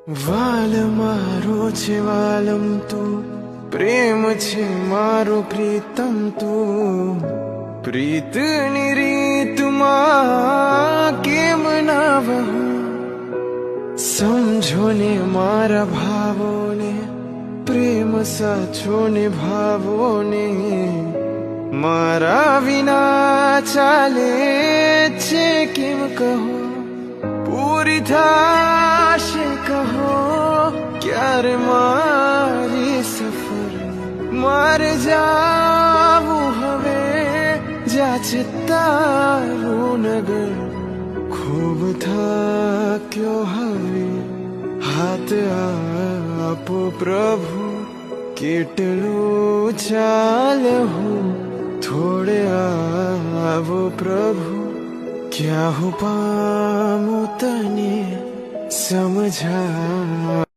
વાલ મારો છે વાલમ તું, પ્રેમ છે મારો પ્રીતમ તું. પ્રીતની રીતમાં કેમ ના વહું, સમજો ને મારા ભાવોને, પ્રેમ સાચો ને ભાવોને. મારા વિના ચાલે છે કેમ કહો, પૂરી થાશે કહો ક્યારે મારી સફર. મારે જાવું હવે જા છે તારું નગર. ખૂબ થાક્યો હવે હાથ આપો પ્રભુ, કેટલું ચાલવું થોડે આવો પ્રભુ. ક્યાં હું પામું તને સમજા.